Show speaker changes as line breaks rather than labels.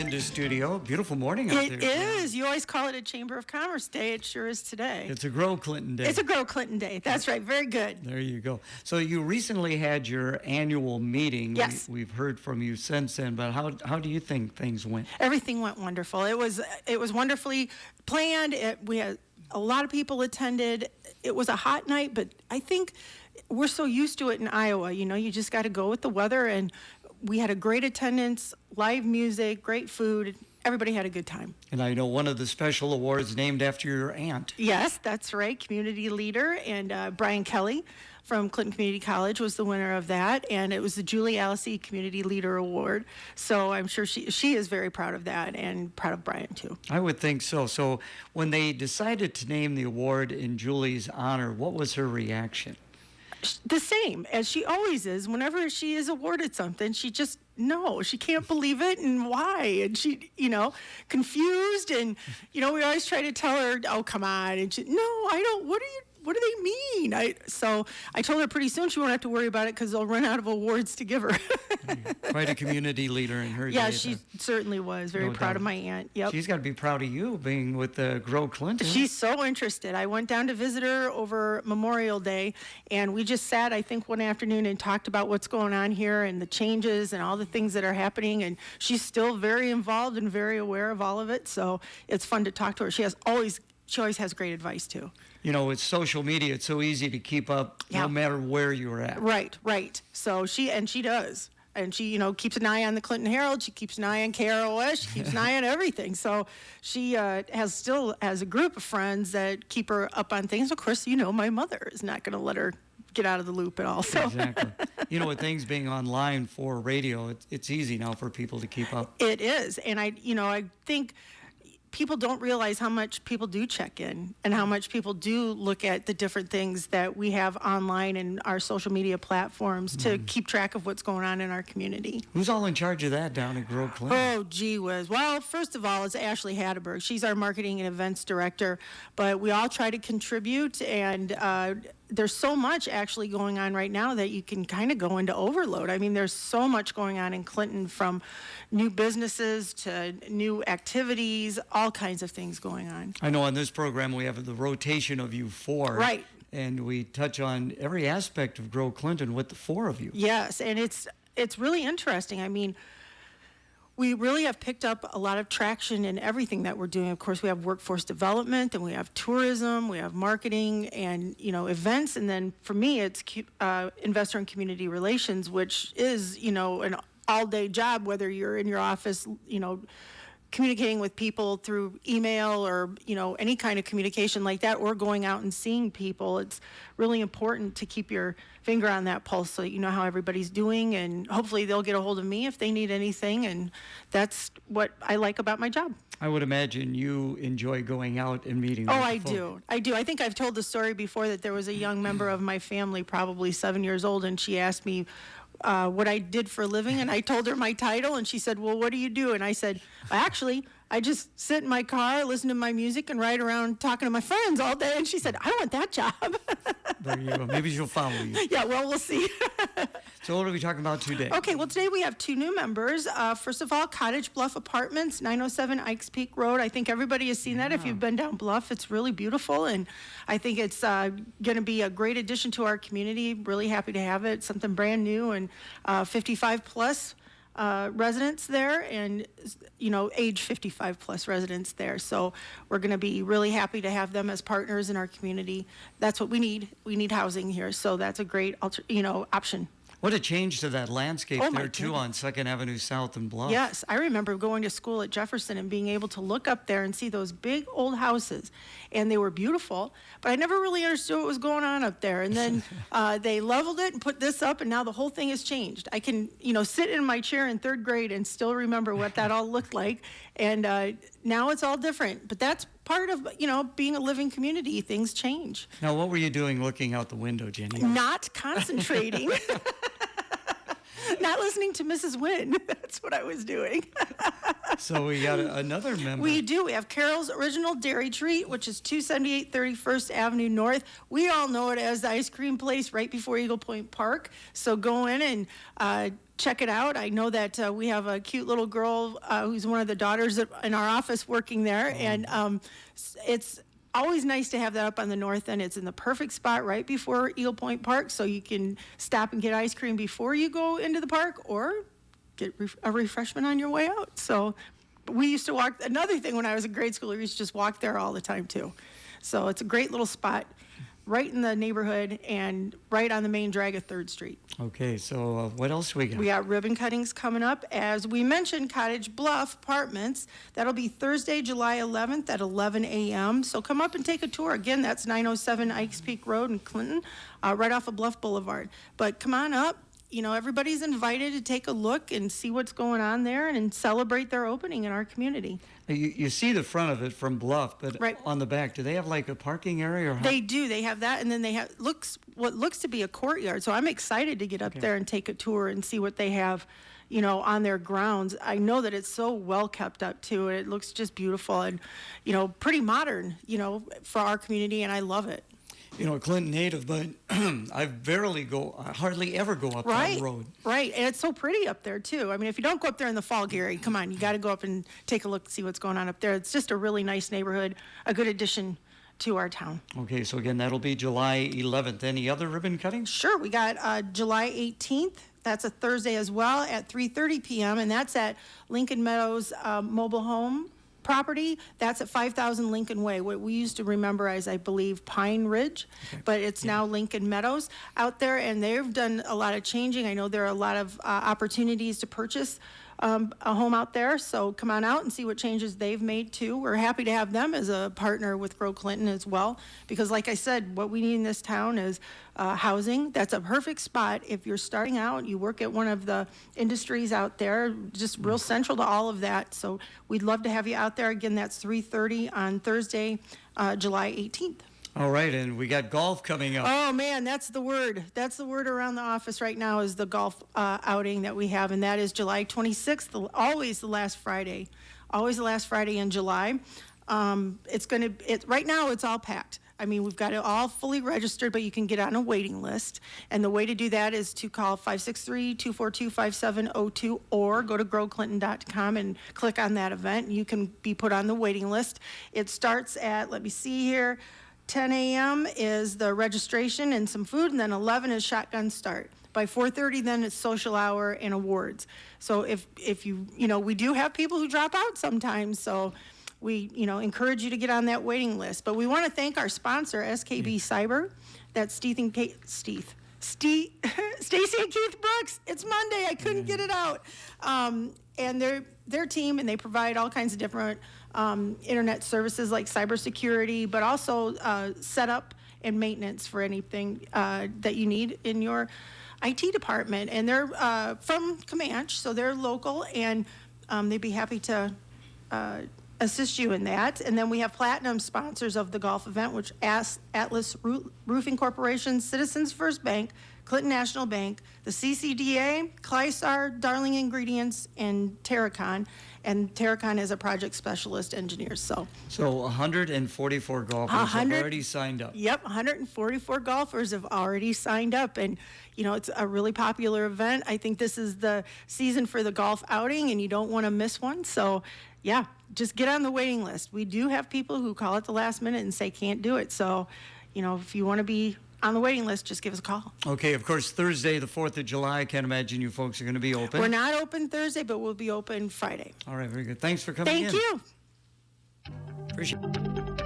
into studio. Beautiful morning out there.
It is. You always call it a Chamber of Commerce Day. It sure is today.
It's a Grow Clinton Day.
It's a Grow Clinton Day. That's right. Very good.
There you go. So you recently had your annual meeting.
Yes.
We've heard from you since then, but how do you think things went?
Everything went wonderful. It was wonderfully planned. We had a lot of people attended. It was a hot night, but I think we're so used to it in Iowa. You know, you just got to go with the weather, and we had a great attendance, live music, great food. Everybody had a good time.
And I know one of the special awards named after your aunt.
Yes, that's right. Community leader, and Brian Kelly from Clinton Community College was the winner of that, and it was the Julie Alasey Community Leader Award. So I'm sure she is very proud of that, and proud of Brian too.
I would think so. So when they decided to name the award in Julie's honor, what was her reaction?
The same as she always is. Whenever she is awarded something, she just she can't believe it, and why, and she confused, and we always try to tell her, oh, come on, and she, no, I don't, what do they mean? So I told her pretty soon she won't have to worry about it because they'll run out of awards to give her.
Quite a community leader in her day.
Yeah, she certainly was. Very proud of my aunt. Yep.
She's got to be proud of you being with Grow Clinton.
She's so interested. I went down to visit her over Memorial Day, and we just sat, I think, one afternoon and talked about what's going on here and the changes and all the things that are happening, and she's still very involved and very aware of all of it, so it's fun to talk to her. She always has great advice, too.
With social media, it's so easy to keep up no matter where you're at.
Right. So she does. And she, keeps an eye on the Clinton Herald. She keeps an eye on KROS. She keeps an eye on everything. So she still has a group of friends that keep her up on things. Of course, my mother is not going to let her get out of the loop at all. So.
Exactly. With things being online for radio, it's easy now for people to keep up.
It is. And I think people don't realize how much people do check in and how much people do look at the different things that we have online and our social media platforms to keep track of what's going on in our community.
Who's all in charge of that down at Grow Clinton?
Oh, gee whiz. Well, first of all, it's Ashley Hatterberg. She's our marketing and events director, but we all try to contribute, and there's so much actually going on right now that you can kind of go into overload. I mean, there's so much going on in Clinton, from new businesses to new activities, all kinds of things going on.
I know on this program we have the rotation of you four.
Right.
And we touch on every aspect of Grow Clinton with the four of you.
Yes, and it's really interesting. I mean, we really have picked up a lot of traction in everything that we're doing. Of course, we have workforce development, and we have tourism, we have marketing, and events. And then for me, it's investor and community relations, which is an all-day job, whether you're in your office, communicating with people through email or any kind of communication like that, or going out and seeing people. It's really important to keep your finger on that pulse so that you know how everybody's doing, and hopefully they'll get a hold of me if they need anything, and that's what I like about my job.
I would imagine you enjoy going out and meeting
with
folks.
I do. I think I've told the story before that there was a young member of my family, probably 7 years old, and she asked me what I did for a living, and I told her my title, and she said, well, what do you do? And I said, actually, I just sit in my car, listen to my music, and ride around talking to my friends all day. And she said, I want that job.
There you go. Maybe she'll follow you.
Yeah, well, we'll see.
So what are we talking about today?
Okay, well, today we have two new members. First of all, Cottage Bluff Apartments, 907 Ikes Peak Road. I think everybody has seen that if you've been down Bluff. It's really beautiful, and I think it's going to be a great addition to our community. Really happy to have it. Something brand new, and 55-plus residents there, and age 55 plus residents there. So we're going to be really happy to have them as partners in our community. That's what we need. We need housing here, so that's a great option.
What a change to that landscape there, too,
goodness.
on 2nd Avenue South and Bluff.
Yes, I remember going to school at Jefferson and being able to look up there and see those big old houses, and they were beautiful, but I never really understood what was going on up there. And then they leveled it and put this up, and now the whole thing has changed. I can, sit in my chair in 3rd grade and still remember what that all looked like, and now it's all different. But that's part of, being a living community. Things change.
Now, what were you doing looking out the window, Jenny?
Not concentrating. Not listening to Mrs. Wynn. That's what I was doing.
So we got another member.
We do. We have Carol's Original Dairy Treat, which is 278 31st Avenue North. We all know it as the ice cream place right before Eagle Point Park. So go in and check it out. I know that we have a cute little girl who's one of the daughters in our office working there. And it's always nice to have that up on the north end. It's in the perfect spot right before Eagle Point Park, so you can stop and get ice cream before you go into the park or get a refreshment on your way out. So we used to walk. Another thing when I was in grade school, we used to just walk there all the time too. So it's a great little spot right in the neighborhood and right on the main drag of 3rd Street.
Okay, so what else we got?
We got ribbon cuttings coming up. As we mentioned, Cottage Bluff Apartments. That'll be Thursday, July 11th at 11 a.m. So come up and take a tour. Again, that's 907 Ikes Peak Road in Clinton, right off of Bluff Boulevard. But come on up. You know, everybody's invited to take a look and see what's going on there and celebrate their opening in our community.
You see the front of it from Bluff, but
Right.
on the back, do they have like a parking area? Or how?
They do. They have that, and then they have what looks to be a courtyard. So I'm excited to get up there and take a tour and see what they have, you know, on their grounds. I know that it's so well kept up too. It looks just beautiful and, you know, pretty modern, you know, for our community, and I love it.
You know, a Clinton native, but I hardly ever go up that road.
Right, and it's so pretty up there too. I mean, if you don't go up there in the fall, Gary, come on, you got to go up and take a look, see what's going on up there. It's just a really nice neighborhood, a good addition to our town.
Okay, so again, that'll be July 11th. Any other ribbon cuttings?
Sure, we got July 18th. That's a Thursday as well at 3:30 p.m. and that's at Lincoln Meadows Mobile Home property. That's at 5000 Lincoln Way, what we used to remember as, I believe, Pine Ridge, but it's now Lincoln Meadows out there, and they've done a lot of changing. I know there are a lot of opportunities to purchase a home out there, so come on out and see what changes they've made too. We're happy to have them as a partner with Grow Clinton as well, because like I said, what we need in this town is housing. That's a perfect spot if you're starting out, you work at one of the industries out there, just real central to all of that. So we'd love to have you out there. Again, that's 3:30 on Thursday, July 18th.
All right, and we got golf coming up.
Oh man, that's the word. That's the word around the office right now is the golf outing that we have, and that is July 26th, always the last Friday in July. Right now it's all packed. I mean, we've got it all fully registered, but you can get on a waiting list. And the way to do that is to call 563-242-5702 or go to growclinton.com and click on that event. You can be put on the waiting list. It starts at, let me see here, 10 a.m. is the registration and some food, and then 11 is shotgun start. By 4:30, then it's social hour and awards. So if you know, we do have people who drop out sometimes, so we, you know, encourage you to get on that waiting list. But we want to thank our sponsor, SKB Cyber. That's Stacy and Keith Brooks. It's Monday. I couldn't get it out. And their team, and they provide all kinds of different internet services like cybersecurity, but also setup and maintenance for anything that you need in your IT department. And they're from Comanche, so they're local, and they'd be happy to assist you in that. And then we have platinum sponsors of the golf event, which Atlas Roofing Corporation, Citizens First Bank, Clinton National Bank, the CCDA, Clysar, Darling Ingredients, and Terracon. And Terracon is a project specialist engineer. So
144 golfers have already signed up.
Yep, 144 golfers have already signed up. And, you know, it's a really popular event. I think this is the season for the golf outing, and you don't want to miss one. So, yeah, just get on the waiting list. We do have people who call at the last minute and say can't do it. So, you know, if you want to be on the waiting list, just give us a call.
Okay, of course, Thursday, the 4th of July, I can't imagine you folks are going to be open.
We're not open Thursday, but we'll be open Friday.
All right, very good. Thanks for coming in.
Thank you.
Appreciate it.